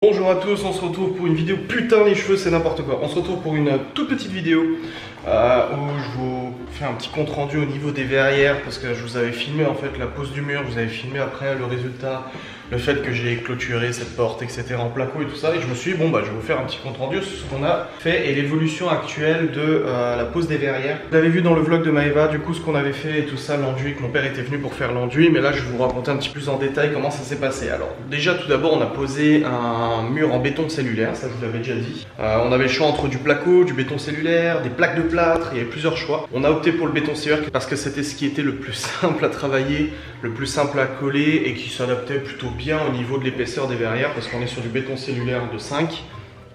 Bonjour à tous, on se retrouve pour une vidéo. Putain, les cheveux c'est n'importe quoi. On se retrouve pour une toute petite vidéo où je vous fais un petit compte rendu au niveau des verrières, parce que je vous avais filmé en fait la pose du mur, je vous avais filmé après le résultat, le fait que j'ai clôturé cette porte etc en placo et tout ça, et je me suis dit bon bah je vais vous faire un petit compte rendu sur ce qu'on a fait et l'évolution actuelle de la pose des verrières. Vous l'avez vu dans le vlog de Maëva, du coup ce qu'on avait fait et tout ça, l'enduit, que mon père était venu pour faire l'enduit, mais là je vais vous raconter un petit peu plus en détail comment ça s'est passé. Alors déjà tout d'abord on a posé un mur en béton cellulaire, ça je vous l'avais déjà dit. On avait le choix entre du placo, du béton cellulaire, des plaques de plâtre, il y avait plusieurs choix. On a opté pour le béton cellulaire parce que c'était ce qui était le plus simple à travailler, le plus simple à coller et qui s'adaptait plutôt bien au niveau de l'épaisseur des verrières, parce qu'on est sur du béton cellulaire de 5. Vous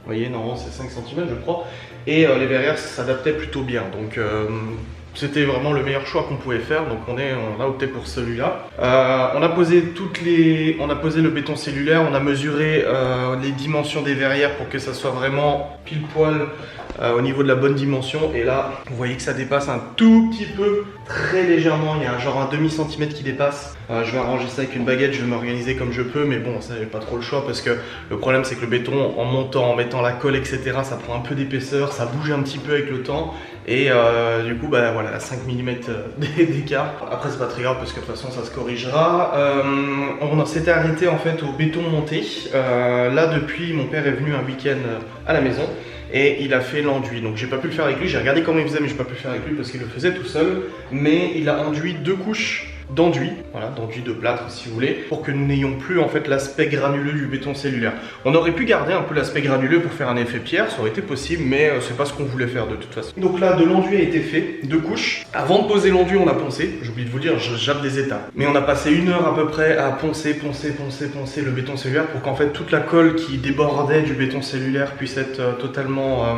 voyez, normalement c'est 5 cm je crois, et les verrières s'adaptaient plutôt bien, donc c'était vraiment le meilleur choix qu'on pouvait faire, donc on a opté pour celui-là. On a posé le béton cellulaire, on a mesuré les dimensions des verrières pour que ça soit vraiment pile poil au niveau de la bonne dimension, et là vous voyez que ça dépasse un tout petit peu, très légèrement, il y a genre un demi centimètre qui dépasse. Je vais arranger ça avec une baguette, je vais m'organiser comme je peux, mais bon ça j'ai pas trop le choix, parce que le problème c'est que le béton en montant, en mettant la colle etc, ça prend un peu d'épaisseur, ça bouge un petit peu avec le temps, et du coup bah voilà, 5 mm d'écart. Après c'est pas très grave parce que de toute façon ça se corrigera. On s'était arrêté en fait au béton monté. Là depuis mon père est venu un week-end à la maison et il a fait l'enduit, donc j'ai pas pu le faire avec lui. J'ai regardé comment il faisait mais j'ai pas pu le faire avec lui parce qu'il le faisait tout seul, mais il a enduit 2 couches d'enduit, voilà, d'enduit de plâtre si vous voulez, pour que nous n'ayons plus en fait l'aspect granuleux du béton cellulaire. On aurait pu garder un peu l'aspect granuleux pour faire un effet pierre, ça aurait été possible, mais c'est pas ce qu'on voulait faire de toute façon. Donc là, de l'enduit a été fait, 2 couches. Avant de poser l'enduit, on a poncé, j'ai oublié de vous dire, je jappe des étapes. Mais on a passé 1 heure à peu près à poncer le béton cellulaire pour qu'en fait toute la colle qui débordait du béton cellulaire puisse être totalement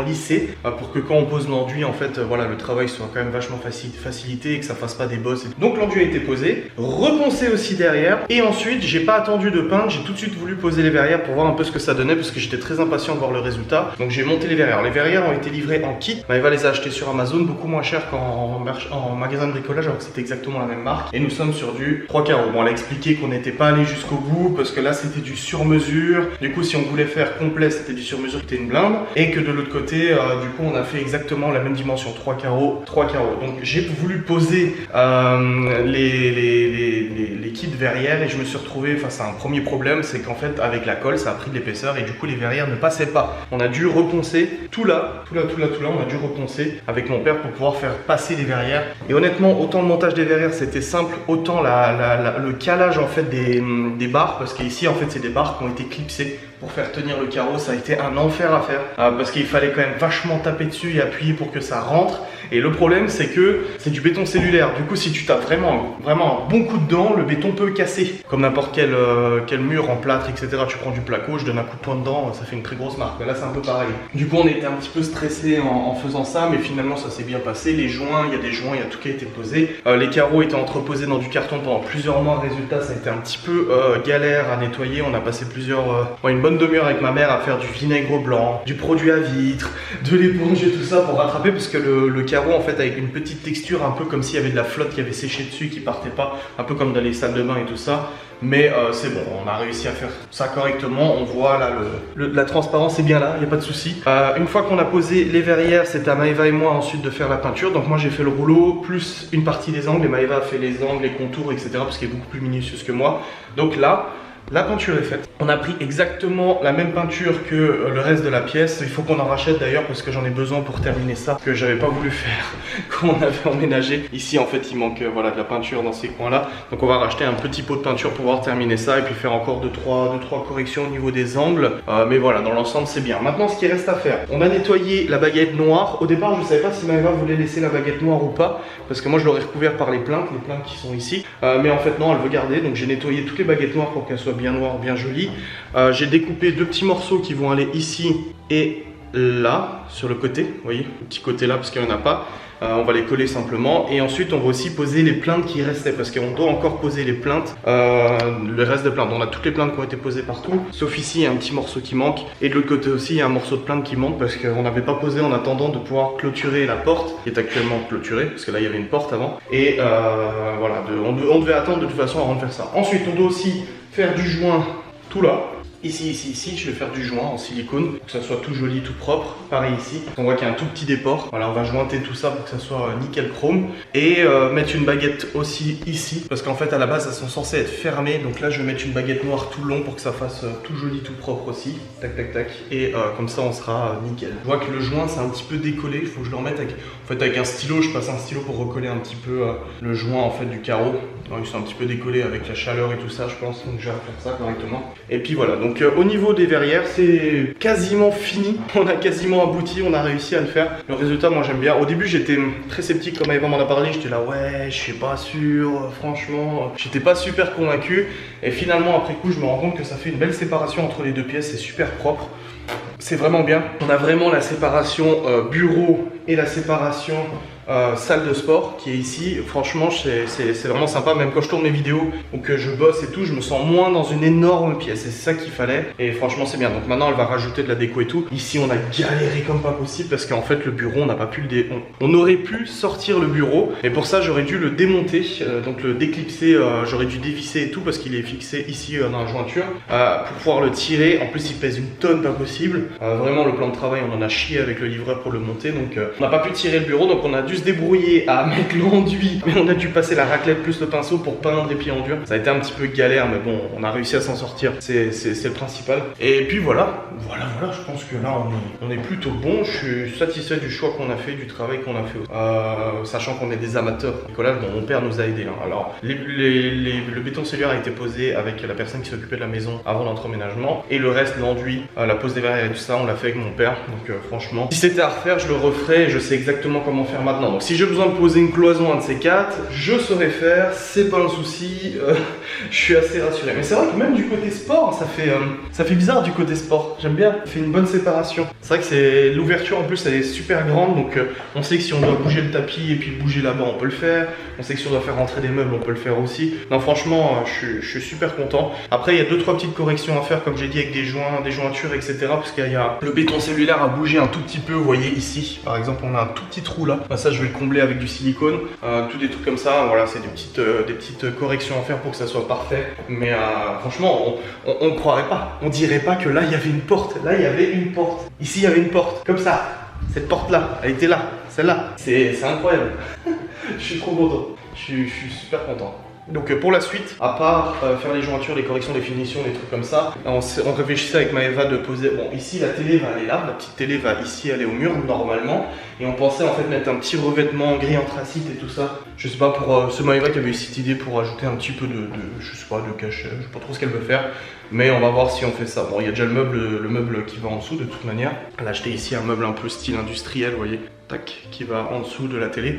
lissée, pour que quand on pose l'enduit, en fait, voilà, le travail soit quand même vachement facilité et que ça fasse pas des bosses. Donc l'enduit a été posé, reponcé aussi derrière, et ensuite j'ai pas attendu de peindre, j'ai tout de suite voulu poser les verrières pour voir un peu ce que ça donnait, parce que j'étais très impatient de voir le résultat. Donc j'ai monté les verrières. Les verrières ont été livrées en kit, Maëva les a achetées sur Amazon, beaucoup moins cher qu'en magasin de bricolage, alors que c'était exactement la même marque, et nous sommes sur du 3 carreaux. Bon, elle a expliqué qu'on n'était pas allé jusqu'au bout parce que là c'était du sur-mesure, du coup si on voulait faire complet c'était du sur-mesure, c'était une blinde, et que de l'autre côté du coup on a fait exactement la même dimension, 3 carreaux. Donc j'ai voulu poser les kits verrières, et je me suis retrouvé face à un premier problème, c'est qu'en fait avec la colle ça a pris de l'épaisseur et du coup les verrières ne passaient pas. On a dû reponcer tout là, on a dû reponcer avec mon père pour pouvoir faire passer les verrières, et honnêtement autant le montage des verrières c'était simple, autant le calage en fait des barres, parce qu'ici en fait c'est des barres qui ont été clipsées pour faire tenir le carreau, ça a été un enfer à faire, parce qu'il fallait quand même vachement taper dessus et appuyer pour que ça rentre. Et le problème c'est que c'est du béton cellulaire, du coup si tu tapes vraiment un bon coup dedans, le béton peut casser. Comme n'importe quel mur en plâtre etc, tu prends du placo, je donne un coup de poing dedans, ça fait une très grosse marque. Là c'est un peu pareil. Du coup on était un petit peu stressé en faisant ça, mais finalement ça s'est bien passé. Les joints, il y a des joints, il y a tout qui a été posé. Les carreaux étaient entreposés dans du carton pendant plusieurs mois. Résultat, ça a été un petit peu galère à nettoyer. On a passé une bonne demi-heure avec ma mère à faire du vinaigre blanc, du produit à vitre, de l'éponge et tout ça pour rattraper, parce que le carreau en fait avec une petite texture un peu comme s'il y avait de la flotte qui avait séché dessus, qui partait pas, un peu comme dans les salles de bain et tout ça. Mais c'est bon, on a réussi à faire ça correctement. On voit là, la transparence est bien là, il n'y a pas de souci. Une fois qu'on a posé les verrières, c'est à Maëva et moi ensuite de faire la peinture. Donc moi j'ai fait le rouleau plus une partie des angles, et Maëva a fait les angles, les contours etc, parce qu'elle est beaucoup plus minutieuse que moi. Donc là la peinture est faite. On a pris exactement la même peinture que le reste de la pièce. Il faut qu'on en rachète d'ailleurs, parce que j'en ai besoin pour terminer ça, que j'avais pas voulu faire quand on avait emménagé. Ici en fait il manque voilà, de la peinture dans ces coins là. Donc on va racheter un petit pot de peinture pour pouvoir terminer ça, et puis faire encore 2-3 corrections au niveau des angles. Mais voilà, dans l'ensemble c'est bien. Maintenant ce qui reste à faire, on a nettoyé la baguette noire. Au départ je savais pas si Maëva voulait laisser la baguette noire ou pas, parce que moi je l'aurais recouvert par les plaintes qui sont ici. Mais en fait non, elle veut garder. Donc j'ai nettoyé toutes les baguettes noires pour qu'elles soient bien noires, bien jolies. J'ai découpé 2 petits morceaux qui vont aller ici et là, sur le côté, vous voyez, le petit côté là parce qu'il n'y en a pas. On va les coller simplement, et ensuite on va aussi poser les plaintes qui restaient, parce qu'on doit encore poser les plaintes, le reste de plaintes. On a toutes les plaintes qui ont été posées partout, sauf ici il y a un petit morceau qui manque, et de l'autre côté aussi il y a un morceau de plainte qui manque, parce qu'on n'avait pas posé en attendant de pouvoir clôturer la porte, qui est actuellement clôturée, parce que là il y avait une porte avant, et voilà, on devait attendre de toute façon avant de faire ça. Ensuite on doit aussi faire du joint tout là, Ici, je vais faire du joint en silicone, pour que ça soit tout joli, tout propre. Pareil ici, on voit qu'il y a un tout petit déport. Voilà, on va jointer tout ça pour que ça soit nickel chrome. Et mettre une baguette aussi ici, parce qu'en fait à la base elles sont censées être fermées. Donc là je vais mettre une baguette noire tout le long pour que ça fasse tout joli, tout propre aussi. Tac tac tac. Et comme ça on sera nickel. Je vois que le joint c'est un petit peu décollé, il faut que je le remette avec, en fait, avec un stylo. Je passe un stylo pour recoller un petit peu le joint en fait du carreau. C'est un petit peu décollé avec la chaleur et tout ça, je pense, donc je vais faire ça correctement. Et puis voilà, donc au niveau des verrières, c'est quasiment fini. On a quasiment abouti, on a réussi à le faire. Le résultat, moi j'aime bien. Au début, j'étais très sceptique, comme Eva m'en a parlé. J'étais là, ouais, je suis pas sûr, franchement. J'étais pas super convaincu. Et finalement, après coup, je me rends compte que ça fait une belle séparation entre les deux pièces. C'est super propre. C'est vraiment bien. On a vraiment la séparation bureau et la séparation salle de sport qui est ici. Franchement, c'est vraiment sympa. Même quand je tourne mes vidéos ou que je bosse et tout, je me sens moins dans une énorme pièce. Et c'est ça qu'il fallait. Et franchement, c'est bien. Donc maintenant, elle va rajouter de la déco et tout. Ici, on a galéré comme pas possible parce qu'en fait, le bureau, on n'a pas pu on aurait pu sortir le bureau. Et pour ça, j'aurais dû le démonter. Donc le déclipser, j'aurais dû dévisser et tout parce qu'il est fixé ici dans la jointure. Pour pouvoir le tirer. En plus, il pèse une tonne, pas possible. Vraiment, le plan de travail, on en a chié avec le livreur pour le monter. Donc, on n'a pas pu tirer le bureau. Donc, on a dû se débrouiller à mettre l'enduit, mais on a dû passer la raclette plus le pinceau pour peindre les pieds en dur. Ça a été un petit peu galère, mais bon, on a réussi à s'en sortir. C'est le principal. Et puis voilà, je pense que là on est plutôt bon. Je suis satisfait du choix qu'on a fait, du travail qu'on a fait, sachant qu'on est des amateurs. Nicolas, bon, mon père nous a aidés. Hein. Alors, le béton cellulaire a été posé avec la personne qui s'occupait de la maison avant l'entreménagement, et le reste, l'enduit, la pose des verrières et tout ça, on l'a fait avec mon père. Donc franchement, si c'était à refaire, je le referais. Je sais exactement comment faire maintenant. Donc si j'ai besoin de poser une cloison, un de ces quatre, je saurais faire, c'est pas un souci. Je suis assez rassuré. Mais c'est vrai que même du côté sport, ça fait bizarre du côté sport. J'aime bien, ça fait une bonne séparation. C'est vrai que c'est l'ouverture en plus, elle est super grande. Donc on sait que si on doit bouger le tapis et puis bouger là-bas, on peut le faire. On sait que si on doit faire rentrer des meubles, on peut le faire aussi. Non, franchement, je suis super content. Après, il y a 2-3 petites corrections à faire, comme j'ai dit, avec des joints, des jointures, etc. Parce qu'il y a le béton cellulaire a bougé un tout petit peu. Vous voyez ici, par exemple, on a un tout petit trou là. Ça, je vais le combler avec du silicone. Tout des trucs comme ça. Voilà, c'est des petites corrections à faire pour que ça soit parfait. Mais franchement, on ne croirait pas. On dirait pas que là, il y avait une porte. Là, il y avait une porte. Ici, il y avait une porte. Comme ça. Cette porte-là, elle était là. Celle-là. C'est incroyable. Je suis trop content. Je suis super content. Donc pour la suite, à part faire les jointures, les corrections, les finitions, les trucs comme ça, on réfléchissait avec Maëva de poser, bon ici la télé va aller là, la petite télé va ici aller au mur normalement, et on pensait en fait mettre un petit revêtement gris anthracite et tout ça. Je sais pas, pour ce Maëva qui avait eu cette idée pour ajouter un petit peu je sais pas, de cachet, je sais pas trop ce qu'elle veut faire, mais on va voir si on fait ça. Bon, il y a déjà le meuble qui va en dessous de toute manière. Elle a acheté ici un meuble un peu style industriel, vous voyez, tac, qui va en dessous de la télé.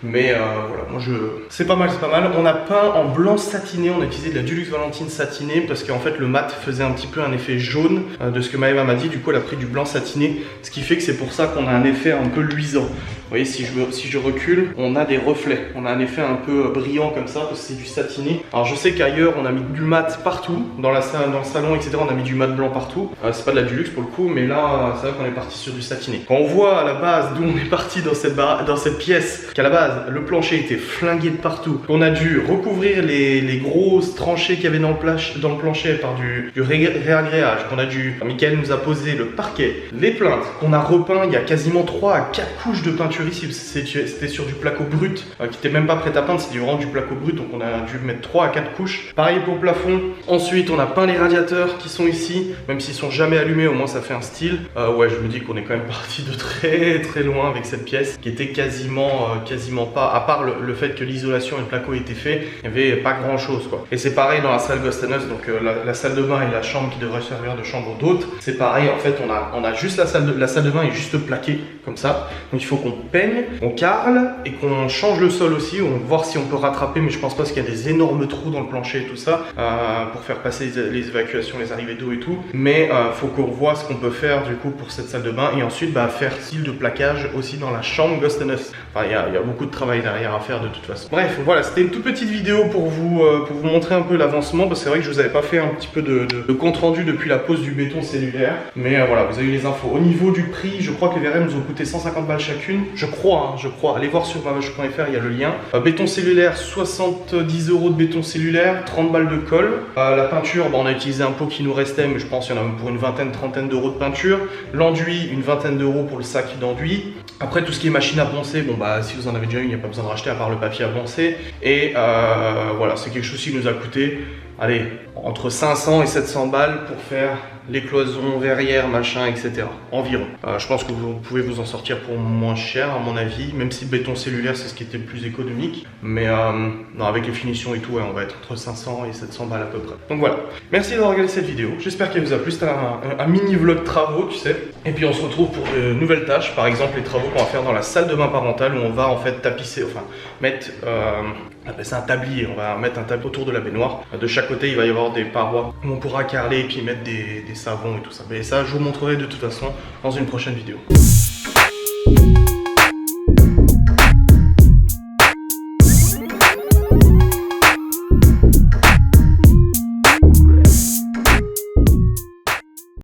Mais voilà, moi c'est pas mal, c'est pas mal. On a peint en blanc satiné, on a utilisé de la Dulux Valentine satinée parce qu'en fait le mat faisait un petit peu un effet jaune de ce que Maëva m'a dit. Du coup elle a pris du blanc satiné, ce qui fait que c'est pour ça qu'on a un effet un peu luisant. Vous voyez, si je recule, on a des reflets, on a un effet un peu brillant comme ça parce que c'est du satiné. Alors je sais qu'ailleurs on a mis du mat partout, dans le salon, etc. On a mis du mat blanc partout. C'est pas de la Dulux pour le coup, mais là c'est vrai qu'on est parti sur du satiné. Quand on voit à la base d'où on est parti dans cette pièce, qu'à la base le plancher était flingué de partout, qu'on a dû recouvrir les grosses tranchées qu'il y avait dans le plancher par du réagréage, Michael nous a posé le parquet, les plaintes, qu'on a repeint. Il y a quasiment 3 à 4 couches de peinture ici. C'était sur du placo brut qui était même pas prêt à peindre, c'était vraiment du placo brut, donc on a dû mettre 3 à 4 couches. Pareil pour le plafond. Ensuite on a peint les radiateurs qui sont ici, même s'ils sont jamais allumés, au moins ça fait un style. Ouais, je me dis qu'on est quand même parti de très très loin avec cette pièce qui était quasiment pas, à part le fait que l'isolation et le placo étaient faits, il n'y avait pas grand chose quoi. Et c'est pareil dans la salle Ghost and Us, donc la salle de bain et la chambre qui devrait servir de chambre d'hôte, c'est pareil en fait. On a juste la salle de bain est juste plaquée comme ça, donc il faut qu'on peigne, on carle et qu'on change le sol aussi. On va voir si on peut rattraper, mais je pense pas parce qu'il y a des énormes trous dans le plancher et tout ça pour faire passer les évacuations, les arrivées d'eau et tout. Mais faut qu'on voit ce qu'on peut faire du coup pour cette salle de bain, et ensuite faire style de plaquage aussi dans la chambre Ghost and Us. Enfin il y a beaucoup beaucoup de travail derrière à faire de toute façon. Bref, voilà, c'était une toute petite vidéo pour vous montrer un peu l'avancement, parce que c'est vrai que je vous avais pas fait un petit peu de compte rendu depuis la pose du béton cellulaire, mais voilà, vous avez eu les infos. Au niveau du prix, je crois que les verrets nous ont coûté 150 balles chacune, je crois, allez voir sur mavache.fr, il y a le lien. Béton cellulaire, 70 € de béton cellulaire, 30 balles de colle. La peinture, on a utilisé un pot qui nous restait, mais je pense qu'il y en a pour une vingtaine, trentaine d'euros de peinture. L'enduit, une vingtaine d'euros pour le sac d'enduit. Après, tout ce qui est machine à poncer, bon bah si vous en avez déjà une, il n'y a pas besoin de racheter à part le papier à poncer. Et voilà, c'est quelque chose qui nous a coûté, allez, entre 500 et 700 balles pour faire les cloisons, verrières, machin, etc. Environ. Je pense que vous pouvez vous en sortir pour moins cher, à mon avis, même si le béton cellulaire, c'est ce qui était le plus économique. Mais non, avec les finitions et tout, ouais, on va être entre 500 et 700 balles à peu près. Donc voilà. Merci d'avoir regardé cette vidéo. J'espère qu'elle vous a plu. C'était un mini vlog travaux, tu sais. Et puis on se retrouve pour de nouvelles tâches. Par exemple, les travaux qu'on va faire dans la salle de bain parentale où on va en fait tapisser, enfin, mettre... on appelle ça un tablier, on va mettre un tablier autour de la baignoire. De chaque côté, il va y avoir des parois où on pourra carreler et puis mettre des savons et tout ça. Mais ça, je vous montrerai de toute façon dans une prochaine vidéo.